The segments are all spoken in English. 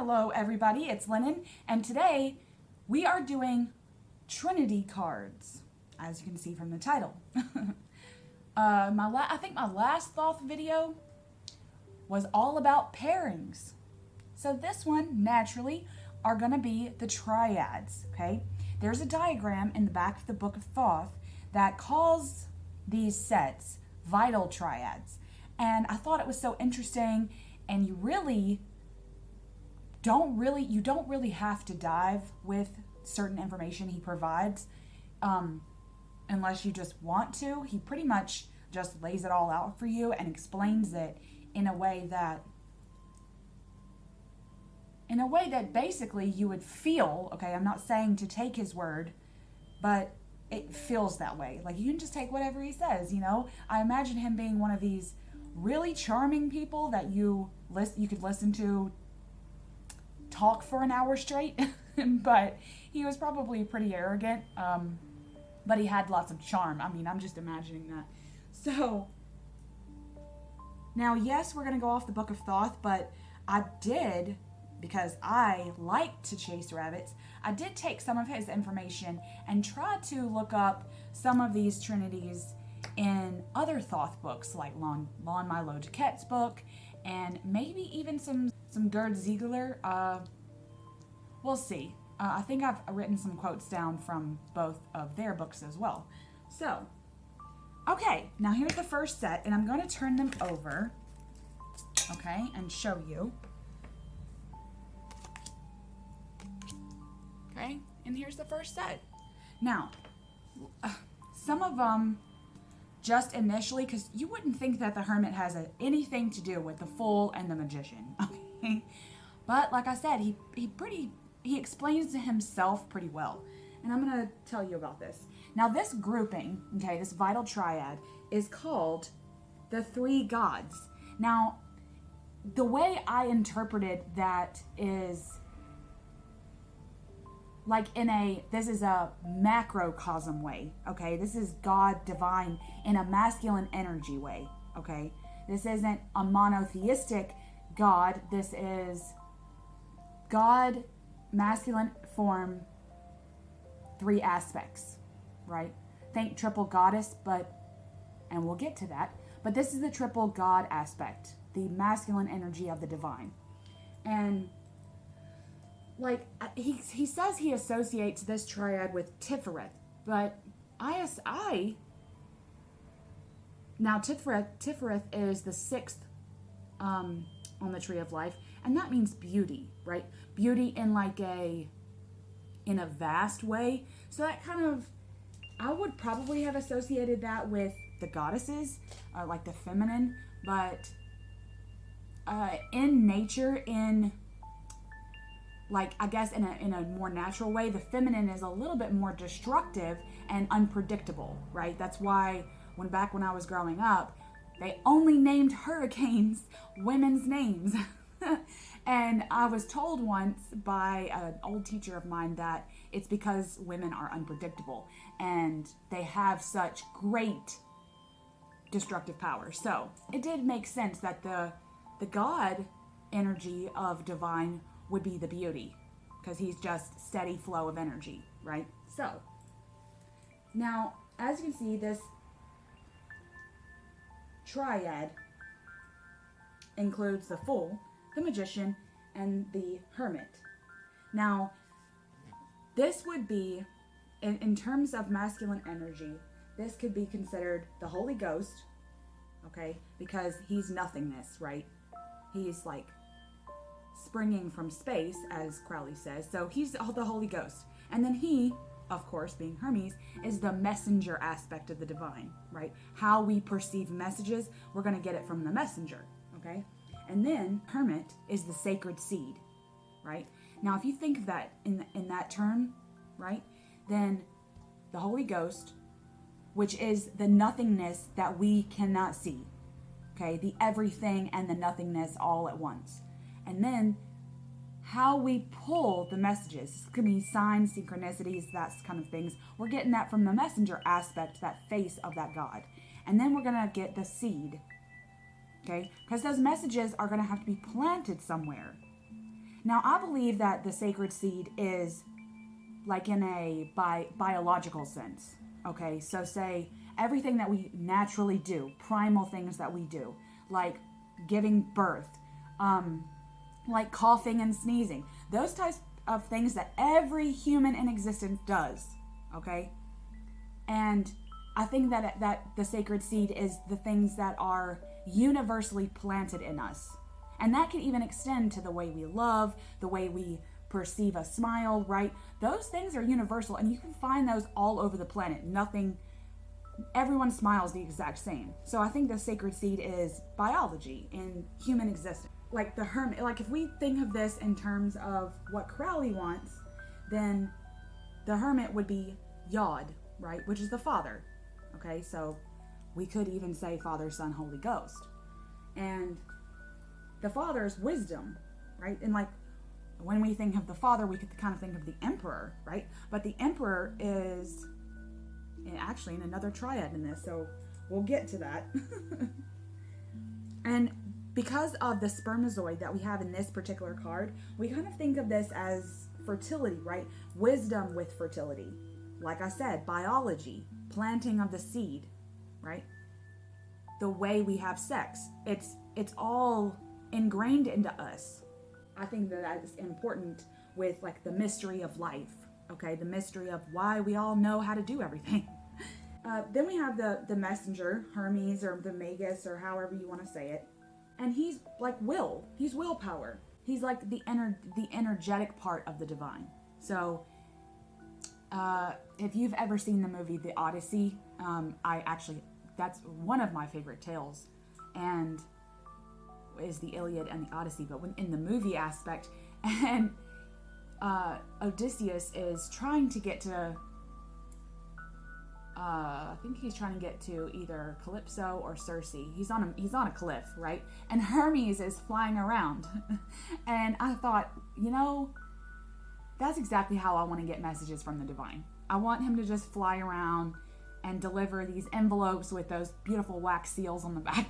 Hello everybody, it's Lennon, and today we are doing Trinity cards, as you can see from the title. I think my last Thoth video was all about pairings. So this one, naturally, are going to be the triads, okay? There's a diagram in the back of the Book of Thoth that calls these sets Vital Triads. And I thought it was so interesting, and you don't really have to dive with certain information he provides unless you just want to. He pretty much just lays it all out for you and explains it in a way that basically you would feel, okay, I'm not saying to take his word, but it feels that way. Like, you can just take whatever he says, you know? I imagine him being one of these really charming people that you could listen to talk for an hour straight, but he was probably pretty arrogant, but he had lots of charm. I mean, I'm just imagining that. So, now, yes, we're going to go off the Book of Thoth, but I did, because I like to chase rabbits, I did take some of his information and try to look up some of these trinities in other Thoth books, like Lon Milo Duquette's book, and maybe even some Gerd Ziegler. We'll see. I think I've written some quotes down from both of their books as well. So, okay, now here's the first set, and I'm going to turn them over, okay, and show you. Okay, and here's the first set. Now, some of them, just initially, because you wouldn't think that the Hermit has anything to do with the Fool and the Magician, okay? But like I said, he explains to himself pretty well. And I'm going to tell you about this. Now, this grouping, okay, this Vital Triad, is called the Three Gods. Now, the way I interpreted that is like this is a macrocosm way, okay? This is God divine in a masculine energy way, okay? This isn't a monotheistic God. This is God, masculine form, three aspects, right? Think triple goddess, and we'll get to that, but this is the triple God aspect, the masculine energy of the divine. And like, he says he associates this triad with Tiferet, but now Tiferet is the sixth on the Tree of Life, and that means beauty, right? Beauty in a vast way. So that kind of, I would probably have associated that with the goddesses, like the feminine, but in nature, I guess in a more natural way, the feminine is a little bit more destructive and unpredictable, right? That's why back when I was growing up, they only named hurricanes women's names. And I was told once by an old teacher of mine that it's because women are unpredictable and they have such great destructive power. So it did make sense that the God energy of divine would be the beauty, because he's just steady flow of energy, right? So, now, as you can see, this triad includes the Fool, the Magician, and the Hermit. Now, this would be, in terms of masculine energy, this could be considered the Holy Ghost, okay? Because he's nothingness, right? He's like springing from space, as Crowley says. So he's the Holy Ghost. And then he, of course, being Hermes, is the messenger aspect of the divine, right? How we perceive messages, we're going to get it from the messenger, okay? And then Hermit is the sacred seed, right? Now, if you think of that in that term, right, then the Holy Ghost, which is the nothingness that we cannot see, okay? The everything and the nothingness all at once. And then how we pull the messages. This could be signs, synchronicities, that kind of things. We're getting that from the messenger aspect, that face of that God. And then we're going to get the seed, okay? Because those messages are going to have to be planted somewhere. Now, I believe that the sacred seed is like in a biological sense. Okay, so say everything that we naturally do, primal things that we do, like giving birth, like coughing and sneezing, those types of things that every human in existence does. Okay, and I think that the sacred seed is the things that are universally planted in us. And that can even extend to the way we love, the way we perceive a smile, right? Those things are universal, and you can find those all over the planet. Everyone smiles the exact same. So I think the sacred seed is biology in human existence. Like the hermit, like if we think of this in terms of what Crowley wants, then the hermit would be Yod, right? Which is the Father. Okay, so we could even say Father, Son, Holy Ghost. And the Father is wisdom, right? And like when we think of the Father, we could kind of think of the Emperor, right? But the Emperor is actually in another triad in this, so we'll get to that. And because of the spermatozoid that we have in this particular card, we kind of think of this as fertility, right? Wisdom with fertility. Like I said, biology, planting of the seed, right? The way we have sex, it's all ingrained into us. I think that is important with like the mystery of life, okay? The mystery of why we all know how to do everything. Then we have the Messenger Hermes, or the Magus, or however you want to say it. And he's like he's willpower. He's like the energetic part of the divine. So if you've ever seen the movie The Odyssey, that's one of my favorite tales, and is the Iliad and the Odyssey. But when in the movie aspect, and Odysseus is trying to get to I think he's trying to get to either Calypso or Circe. He's on a cliff, right? And Hermes is flying around. And I thought, that's exactly how I want to get messages from the divine. I want him to just fly around and deliver these envelopes with those beautiful wax seals on the back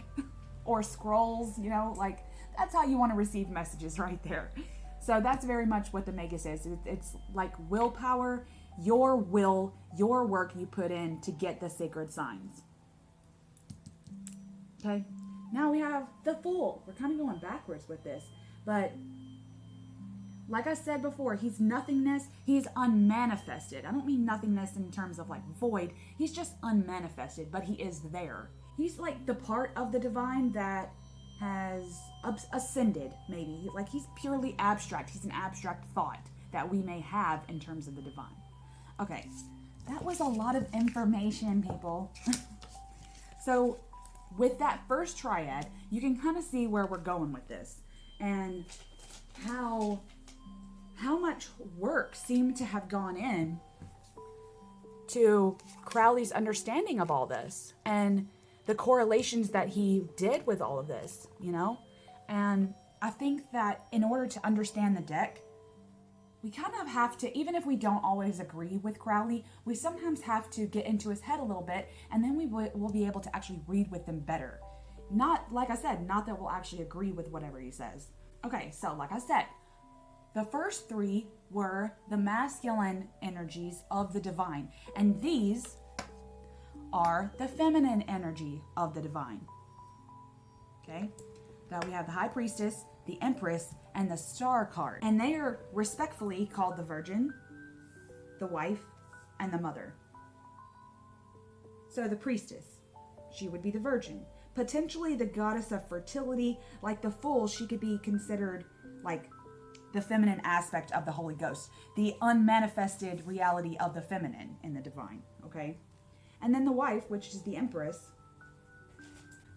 or scrolls, like that's how you want to receive messages right there. So that's very much what the Magus is. It's like willpower, your will, your work you put in to get the sacred signs. Okay, now we have the Fool. We're kind of going backwards with this, but like I said before, he's nothingness. He's unmanifested. I don't mean nothingness in terms of like void. He's just unmanifested, but he is there. He's like the part of the divine that has ascended, maybe. Like he's purely abstract. He's an abstract thought that we may have in terms of the divine. Okay, that was a lot of information, people. So with that first triad, you can kind of see where we're going with this and how much work seemed to have gone in to Crowley's understanding of all this and the correlations that he did with all of this, And I think that in order to understand the deck, we kind of have to, even if we don't always agree with Crowley, we sometimes have to get into his head a little bit, and then we'll be able to actually read with him better. Not, like I said, not that we'll actually agree with whatever he says. Okay, so like I said, the first three were the masculine energies of the divine, and these are the feminine energy of the divine. Okay, that we have the High Priestess, the Empress, and the Star card, and they are respectfully called the Virgin, the Wife, and the Mother. So the Priestess, she would be the Virgin, potentially the goddess of fertility. Like the Fool, she could be considered like the feminine aspect of the Holy Ghost, the unmanifested reality of the feminine in the divine, okay? And then the Wife, which is the Empress,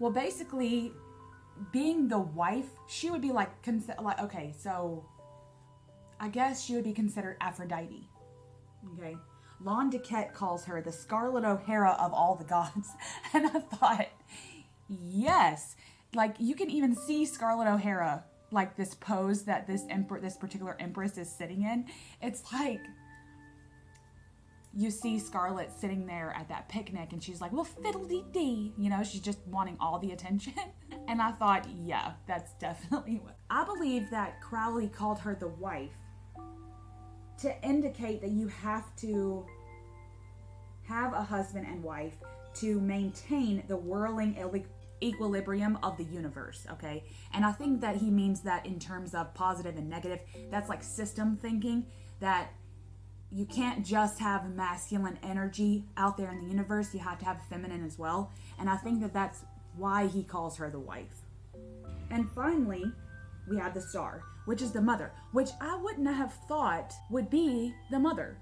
well, basically, being the wife, she would be okay, so I guess she would be considered Aphrodite, okay? Lon Duquette calls her the Scarlet O'Hara of all the gods, and I thought, yes, like you can even see Scarlet O'Hara, like this pose that this particular Empress is sitting in. It's like you see Scarlet sitting there at that picnic, and she's like, well, fiddle-dee-dee, she's just wanting all the attention. And I thought, yeah, that's definitely what. I believe that Crowley called her the wife to indicate that you have to have a husband and wife to maintain the whirling equilibrium of the universe, okay? And I think that he means that in terms of positive and negative. That's like system thinking, that you can't just have masculine energy out there in the universe. You have to have feminine as well. And I think that that's why he calls her the wife. And finally, we have the star, which is the mother, which I wouldn't have thought would be the mother.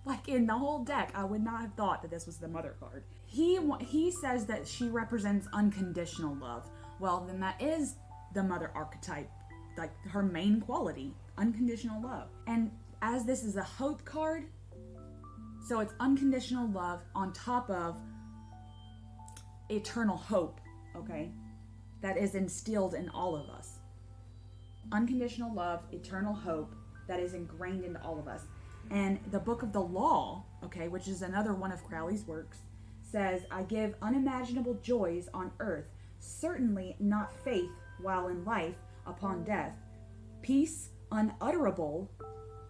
Like in the whole deck, I would not have thought that this was the mother card. He says that she represents unconditional love. Well, then that is the mother archetype, like her main quality, unconditional love. And as this is a hope card, so it's unconditional love on top of eternal hope, okay? That is instilled in all of us. Unconditional love, eternal hope, that is ingrained into all of us. And the Book of the Law, okay, which is another one of Crowley's works, says, I give unimaginable joys on earth, certainly not faith while in life upon death, peace unutterable,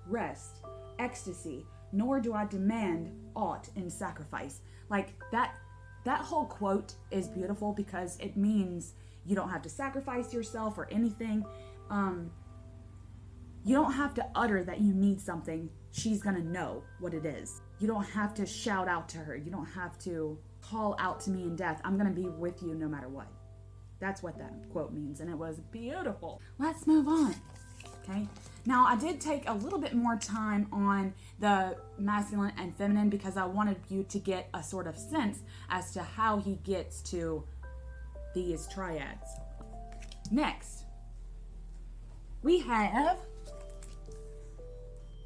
rest, ecstasy, nor do I demand aught in sacrifice. Like that whole quote is beautiful because it means you don't have to sacrifice yourself or anything. You don't have to utter that you need something. She's gonna know what it is. You don't have to shout out to her. You don't have to call out to me in death. I'm gonna be with you no matter what. That's what that quote means, and it was beautiful. Let's move on, okay? Now, I did take a little bit more time on the masculine and feminine because I wanted you to get a sort of sense as to how he gets to these triads. Next, we have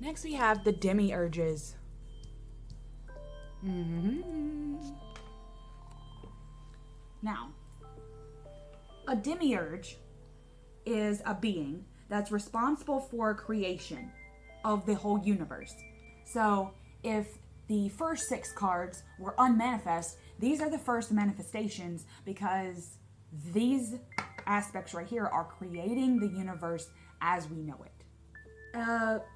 the Demiurges. Now, a demiurge is a being that's responsible for creation of the whole universe. So if the first 6 cards were unmanifest, these are the first manifestations because these aspects right here are creating the universe as we know it.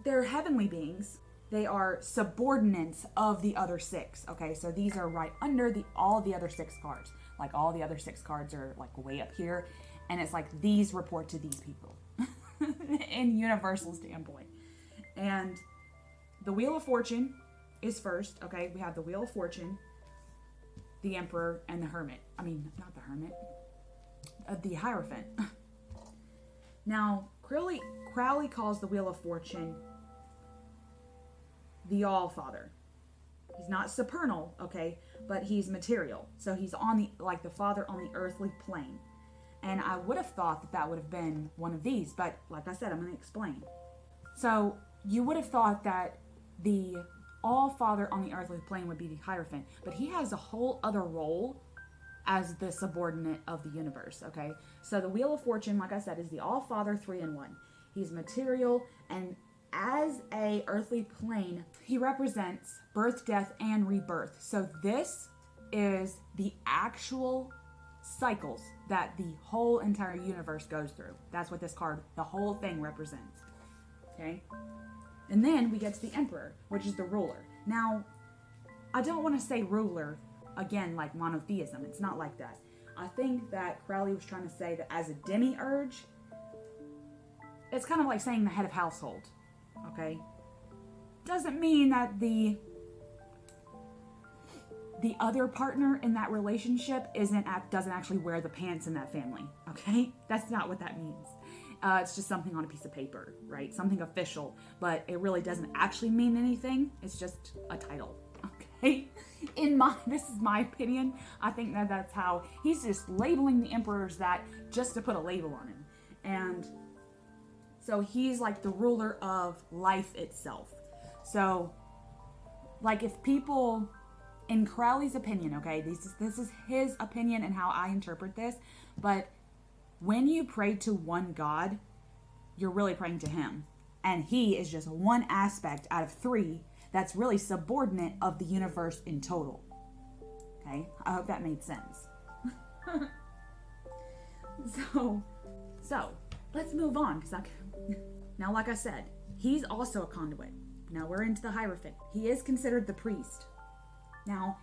They're heavenly beings. They are subordinates of the other 6. Okay, so these are right under all the other 6 cards. Like all the other 6 cards are like way up here, and it's like these report to these people in universal standpoint. And the Wheel of Fortune is first. Okay, we have the Wheel of Fortune, the Emperor, and the Hermit. I mean, not the Hermit, the Hierophant. Now, Crowley calls the Wheel of Fortune the All-Father. He's not supernal, okay, but he's material. So he's on the father on the earthly plane. And I would have thought that would have been one of these, but like I said, I'm going to explain. So you would have thought that the All-Father on the earthly plane would be the Hierophant, but he has a whole other role as the subordinate of the universe, okay? So the Wheel of Fortune, like I said, is the All-Father 3-in-1. He's material, and as a earthly plane, he represents birth, death, and rebirth. So this is the actual cycles that the whole entire universe goes through. That's what this card, the whole thing represents. Okay? And then we get to the Emperor, which is the ruler. Now, I don't want to say ruler, again, like monotheism. It's not like that. I think that Crowley was trying to say that as a demiurge, it's kind of like saying the head of household. Okay? Doesn't mean that the other partner in that relationship doesn't actually wear the pants in that family. Okay? That's not what that means. It's just something on a piece of paper, right? Something official, but it really doesn't actually mean anything. It's just a title. Okay? This is my opinion. I think that that's how he's just labeling the emperors that just to put a label on him. And so he's like the ruler of life itself. So, like if people, in Crowley's opinion, okay, this is his opinion and how I interpret this, but when you pray to one God, you're really praying to him. And he is just one aspect out of 3 that's really subordinate of the universe in total. Okay? I hope that made sense. So let's move on, because now, like I said, he's also a conduit. Now we're into the Hierophant. He is considered the priest. Now,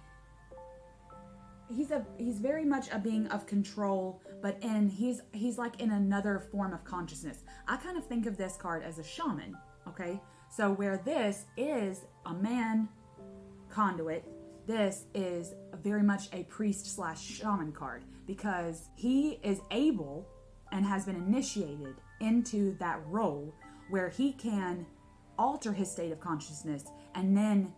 he's very much a being of control, but he's like in another form of consciousness. I kind of think of this card as a shaman, okay? So where this is a man conduit, this is very much a priest/shaman card, because he is able and has been initiated into that role where he can alter his state of consciousness and then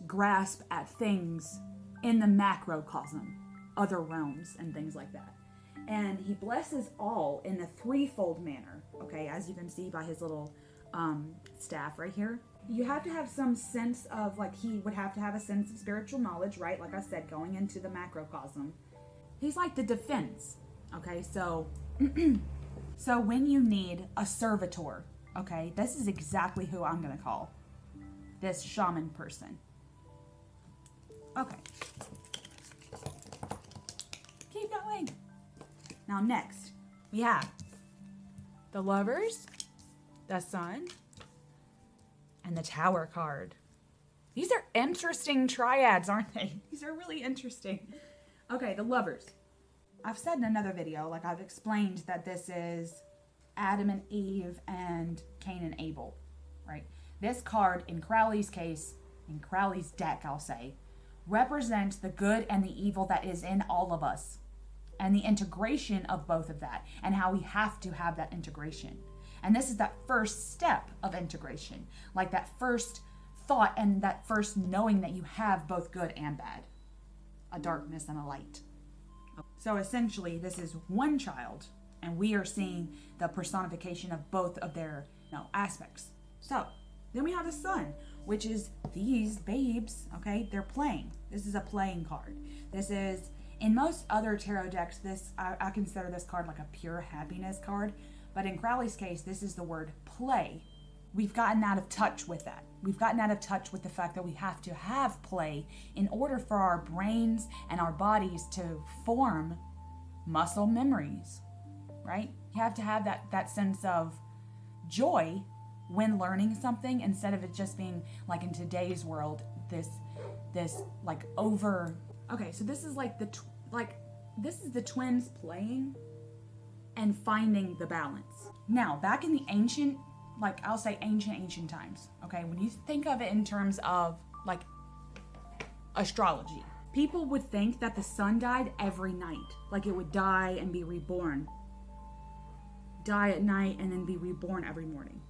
grasp at things in the macrocosm, other realms and things like that. And he blesses all in a threefold manner, okay, as you can see by his little staff right here. You have to have some sense of, like, he would have to have a sense of spiritual knowledge, right? Like I said, going into the macrocosm. He's like the defense, okay? So, so when you need a servitor, okay, this is exactly who I'm going to call this shaman person. Okay. Keep going. Now next, we have the Lovers, the Sun, and the Tower card. These are interesting triads, aren't they? These are really interesting. Okay, the Lovers. I've said in another video, like I've explained that this is Adam and Eve and Cain and Abel, right? This card, in Crowley's case, in Crowley's deck, I'll say, represents the good and the evil that is in all of us, and the integration of both of that, and how we have to have that integration. And this is that first step of integration, like that first thought and that first knowing that you have both good and bad, a darkness and a light. So essentially, this is one child, and we are seeing the personification of both of their aspects. So then we have the Sun, which is these babes, okay? They're playing. This is a playing card. This is, in most other tarot decks, I consider this card like a pure happiness card. But in Crowley's case, this is the word play. We've gotten out of touch with that. We've gotten out of touch with the fact that we have to have play in order for our brains and our bodies to form muscle memories, right? You have to have that sense of joy when learning something, instead of it just being like in today's world, this like over. Okay, so this is like this is the twins playing and finding the balance. Now, back in the ancient, like I'll say ancient times, okay, when you think of it in terms of like astrology, people would think that the sun died every night, like it would die and be reborn, die at night and then be reborn every morning.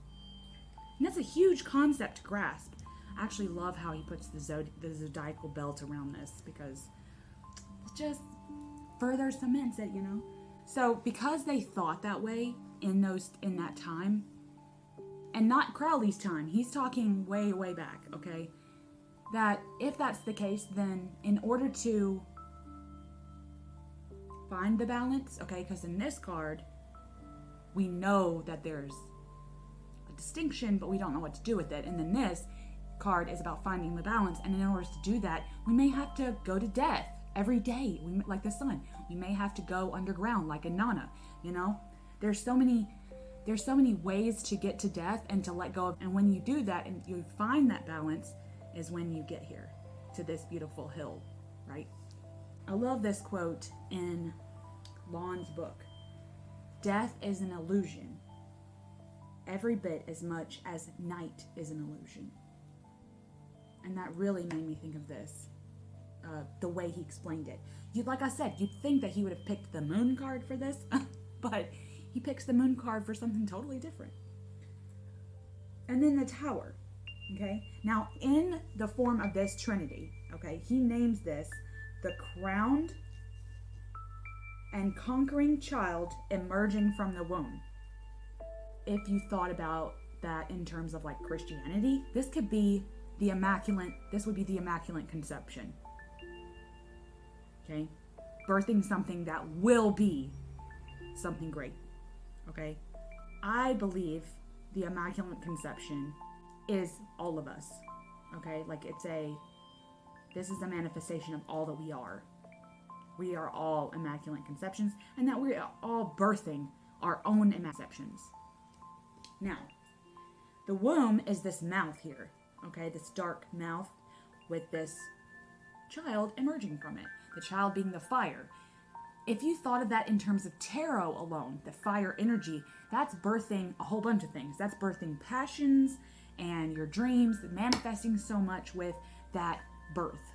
And that's a huge concept to grasp. I actually love how he puts the zodiacal belt around this, because it just further cements it, So because they thought that way in that time, and not Crowley's time, he's talking way, way back, okay? That if that's the case, then in order to find the balance, okay, because in this card, we know that there's a distinction, but we don't know what to do with it. And then this card is about finding the balance, and in order to do that, we may have to go to death every day, like the sun. We may have to go underground like a Nana, There's so many ways to get to death and to let go of. And when you do that and you find that balance is when you get here to this beautiful hill, right? I love this quote in Lon's book. Death is an illusion, every bit as much as night is an illusion. And that really made me think of this. The way he explained it. Like I said, you'd think that he would have picked the moon card for this, but he picks the moon card for something totally different. And then the Tower, okay? Now, in the form of this trinity, okay, he names this the crowned and conquering child emerging from the womb. If you thought about that in terms of like Christianity, this would be the Immaculate Conception. Okay? Birthing something that will be something great. Okay? I believe the Immaculate Conception is all of us. Okay? Like this is a manifestation of all that we are. we are all immaculate conceptions, and that we are all birthing our own conceptions. Now, the womb is this mouth here, okay? This dark mouth with this child emerging from it. The child being the fire. If you thought of that in terms of tarot alone, the fire energy, that's birthing a whole bunch of things. That's birthing passions and your dreams, manifesting so much with that birth.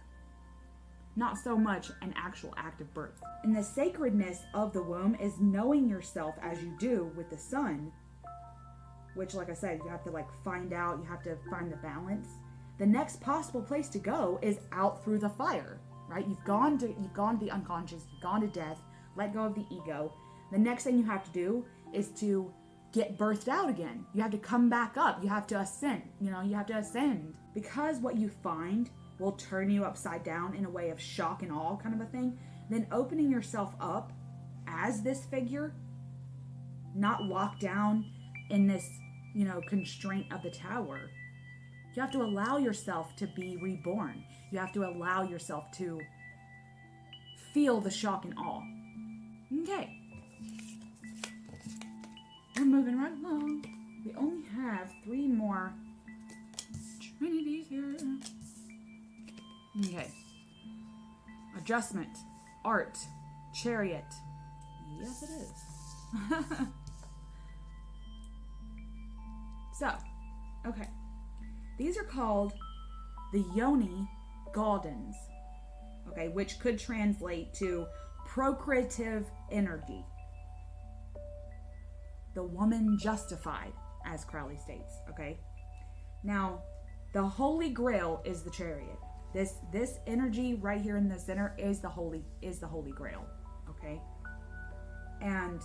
Not so much an actual act of birth. And the sacredness of the womb is knowing yourself as you do with the sun, which, like I said, you have to find out, you have to find the balance. The next possible place to go is out through the fire, right? You've gone to the unconscious, you've gone to death, let go of the ego. The next thing you have to do is to get birthed out again. You have to come back up. You have to ascend. You have to ascend. Because what you find will turn you upside down in a way of shock and awe kind of a thing, then opening yourself up as this figure, not locked down in this, constraint of the tower. You have to allow yourself to be reborn. You have to allow yourself to feel the shock and awe. Okay. We're moving right along. We only have 3 more trinities here. Okay. Adjustment. Art. Chariot. Yes, it is. So, okay. These are called the Yoni Gaudens, okay, which could translate to procreative energy. The woman justified, as Crowley states, okay? Now, the Holy Grail is the chariot. This energy right here in the center is the Holy Grail, okay? And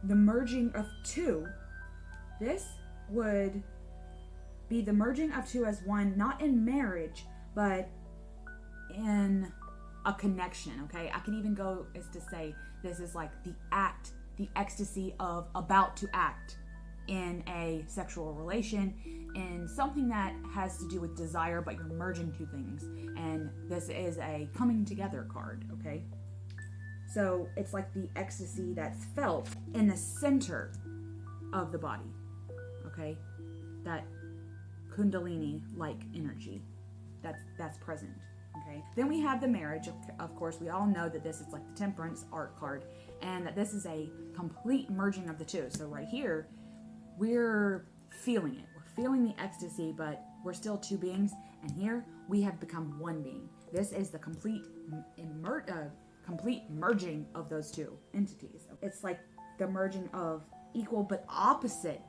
the merging of two, this would be the merging of two as one, not in marriage, but in a connection, okay? I can even go as to say this is like the act, the ecstasy of about to act in a sexual relation, in something that has to do with desire, but you're merging two things. And this is a coming together card, okay? So it's like the ecstasy that's felt in the center of the body, okay? That Kundalini-like energy that's present, okay? Then we have the marriage. Of course, we all know that this is like the Temperance art card, and that this is a complete merging of the two. So right here, we're feeling it. We're feeling the ecstasy, but we're still two beings, and here we have become one being. This is the complete merging of those two entities. It's like the merging of equal but opposite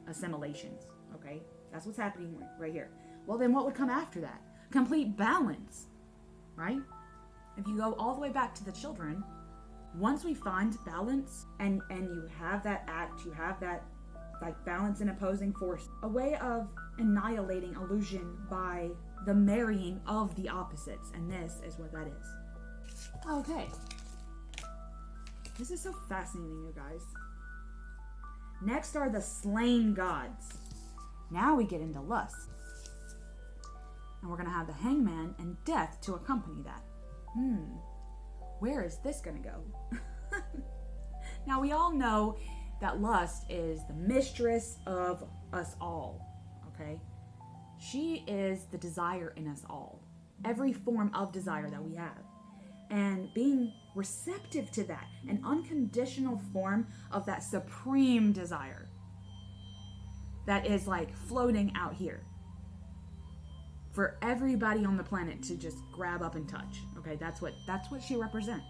assimilations, okay? That's what's happening right here. Well, then what would come after that? Complete balance, right? If you go all the way back to the children, once we find balance and you have that act, you have that like balance and opposing force, a way of annihilating illusion by the marrying of the opposites, and this is what that is. Okay. This is so fascinating, you guys. Next are the slain gods. Now we get into lust. And we're going to have the hangman and death to accompany that. Where is this going to go? Now we all know that lust is the mistress of us all, okay? She is the desire in us all. Every form of desire that we have. And being receptive to that, an unconditional form of that supreme desire that is like floating out here for everybody on the planet to just grab up and touch. Okay, that's what she represents.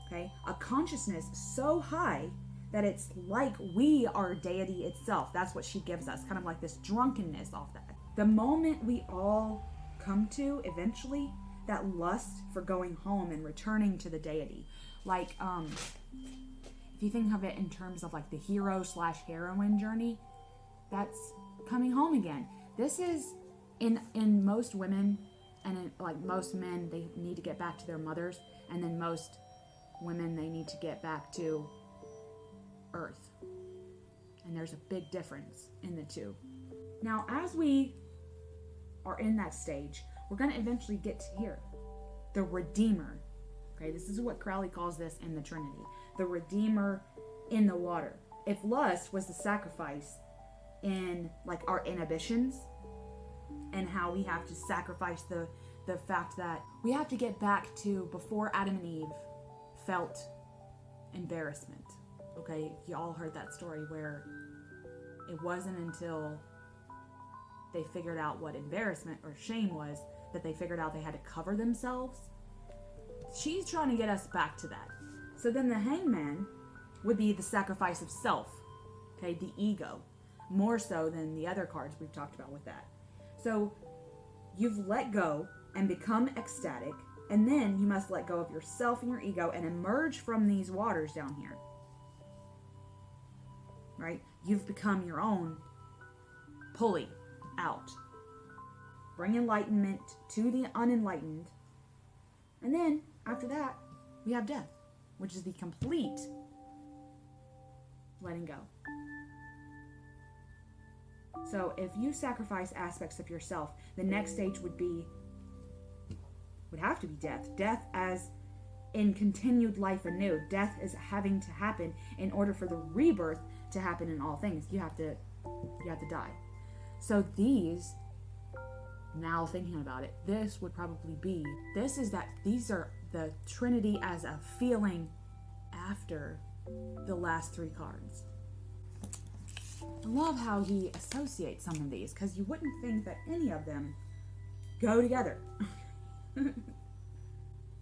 Okay, a consciousness so high that it's like we are deity itself. That's what she gives us, kind of like this drunkenness off that. The moment we all come to eventually, that lust for going home and returning to the deity. Like, if you think of it in terms of like the hero/heroine journey, that's coming home again. This is in most women and in like most men, they need to get back to their mothers, and then most women, they need to get back to earth. And there's a big difference in the two. Now, as we are in that stage, we're going to eventually get to here, the Redeemer. Okay, this is what Crowley calls this in the Trinity. The Redeemer in the water. If lust was the sacrifice in like our inhibitions and how we have to sacrifice the fact that we have to get back to before Adam and Eve felt embarrassment. Okay, you all heard that story where it wasn't until they figured out what embarrassment or shame was that they figured out they had to cover themselves. She's trying to get us back to that. So then the hangman would be the sacrifice of self, okay, the ego, more so than the other cards we've talked about with that. So you've let go and become ecstatic, and then you must let go of yourself and your ego and emerge from these waters down here. Right? You've become your own pulley out. Bring enlightenment to the unenlightened. And then, after that, we have death, which is the complete letting go. So, if you sacrifice aspects of yourself, the next stage would have to be death. Death as in continued life anew. Death is having to happen in order for the rebirth to happen in all things. You have to die. So these, now thinking about it, this would probably be, these are the Trinity as a feeling after the last three cards. I love how he associates some of these, because you wouldn't think that any of them go together.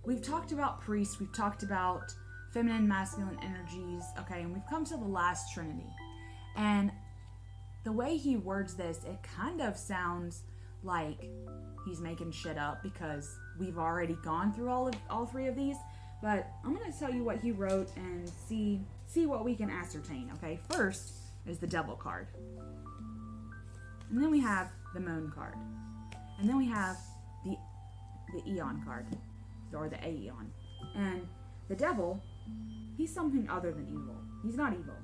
We've talked about priests, we've talked about feminine, masculine energies, okay, and we've come to the last Trinity. And the way he words this, it kind of sounds like he's making shit up because we've already gone through all three of these. But I'm going to tell you what he wrote and see what we can ascertain, okay? First is the Devil card. And then we have the Moon card. And then we have the Aeon card, or the Aeon. And the Devil, he's something other than evil. He's not evil.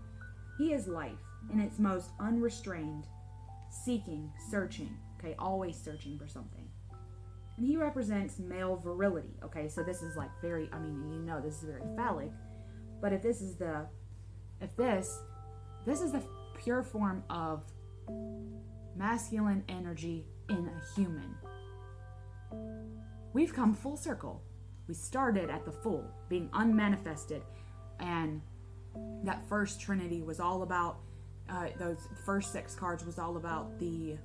He is life in its most unrestrained, seeking, searching, okay, always searching for something. And he represents male virility, okay, so this is like very, this is very phallic, but if this is the pure form of masculine energy in a human. We've come full circle. We started at the full, being unmanifested, and that first Trinity was all about, those first 6 cards was all about the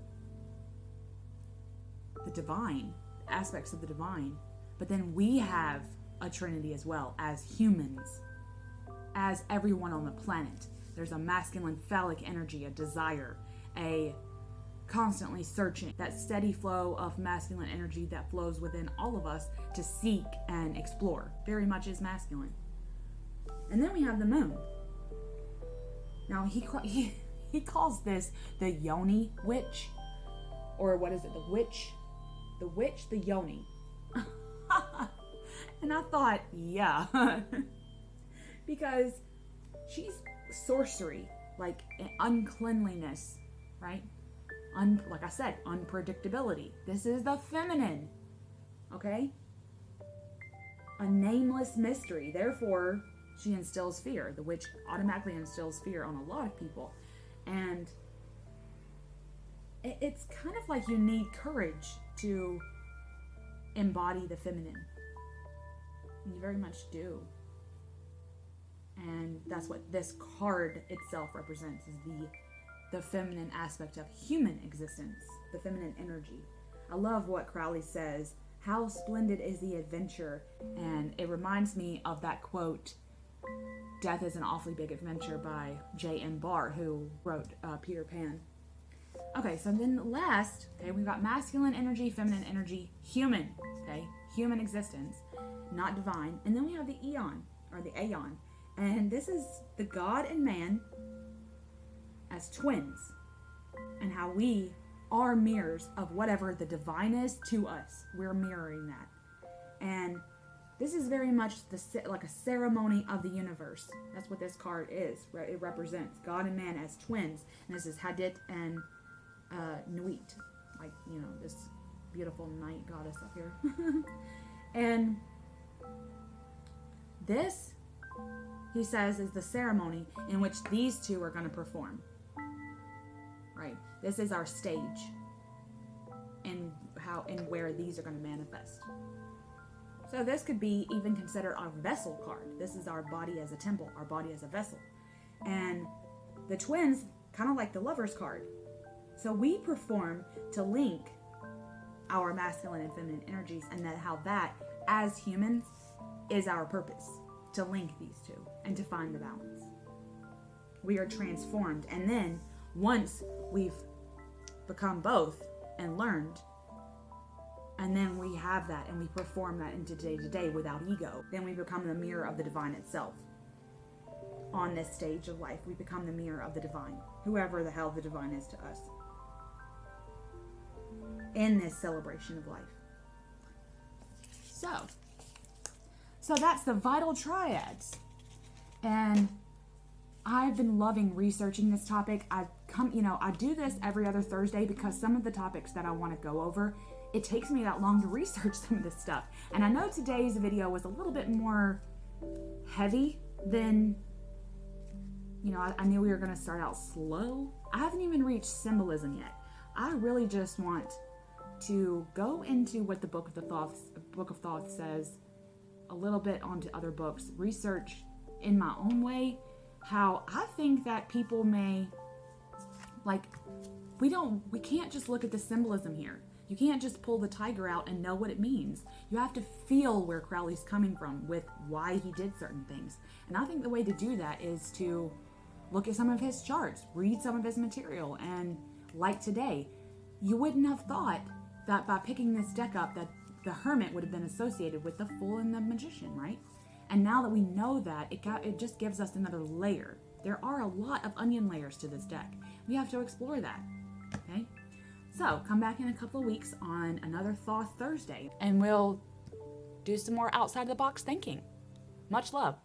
divine, aspects of the divine. But then we have a Trinity as well, as humans, as everyone on the planet. There's a masculine phallic energy, a desire, a constantly searching, that steady flow of masculine energy that flows within all of us to seek and explore. Very much is masculine. And then we have the Moon. Now he calls this the Yoni witch, or what is it? The witch, the Yoni. And I thought, yeah, because she's sorcery, like uncleanliness, right? Like I said, unpredictability. This is the feminine, okay? A nameless mystery. Therefore, she instills fear. The witch automatically instills fear on a lot of people. And it's kind of like you need courage to embody the feminine. You very much do. And that's what this card itself represents, is the feminine aspect of human existence, the feminine energy. I love what Crowley says, how splendid is the adventure. And it reminds me of that quote, Death is an Awfully Big Adventure, by J.M. Barr, who wrote Peter Pan. Okay, so then last, okay, we've got masculine energy, feminine energy, human, okay, human existence, not divine. And then we have the Aeon, or the Aeon. And this is the God and man as twins, and how we are mirrors of whatever the divine is to us. We're mirroring that. And this is very much like a ceremony of the universe. That's what this card is. It represents God and man as twins. And this is Hadit and Nuit, like, this beautiful night goddess up here. And This, he says, is the ceremony in which these two are going to perform. Right? This is our stage and how and where these are going to manifest. So this could be even considered our vessel card. This is our body as a temple, our body as a vessel. And the twins, kind of like the Lover's card. So we perform to link our masculine and feminine energies, and that how that, as humans, is our purpose, to link these two and to find the balance. We are transformed, and then once we've become both and learned, and then we have that and we perform that into day to day without ego, then we become the mirror of the divine itself. On this stage of life, we become the mirror of the divine, whoever the hell the divine is to us, in this celebration of life. So that's the Vital Triads. And I've been loving researching this topic. I do this every other Thursday because some of the topics that I want to go over, it takes me that long to research some of this stuff. And I know today's video was a little bit more heavy than, I knew we were going to start out slow. I haven't even reached symbolism yet. I really just want to go into what the Book of Thoth says, a little bit onto other books, research in my own way how I think that people may, we can't just look at the symbolism here. You can't just pull the tiger out and know what it means. You have to feel where Crowley's coming from with why he did certain things. And I think the way to do that is to look at some of his charts, read some of his material, and like today, you wouldn't have thought that by picking this deck up that the Hermit would have been associated with the Fool and the Magician, right? And now that we know that, it just gives us another layer. There are a lot of onion layers to this deck. We have to explore that, okay? So come back in a couple of weeks on another Thoth Thursday, and we'll do some more outside the box thinking. Much love.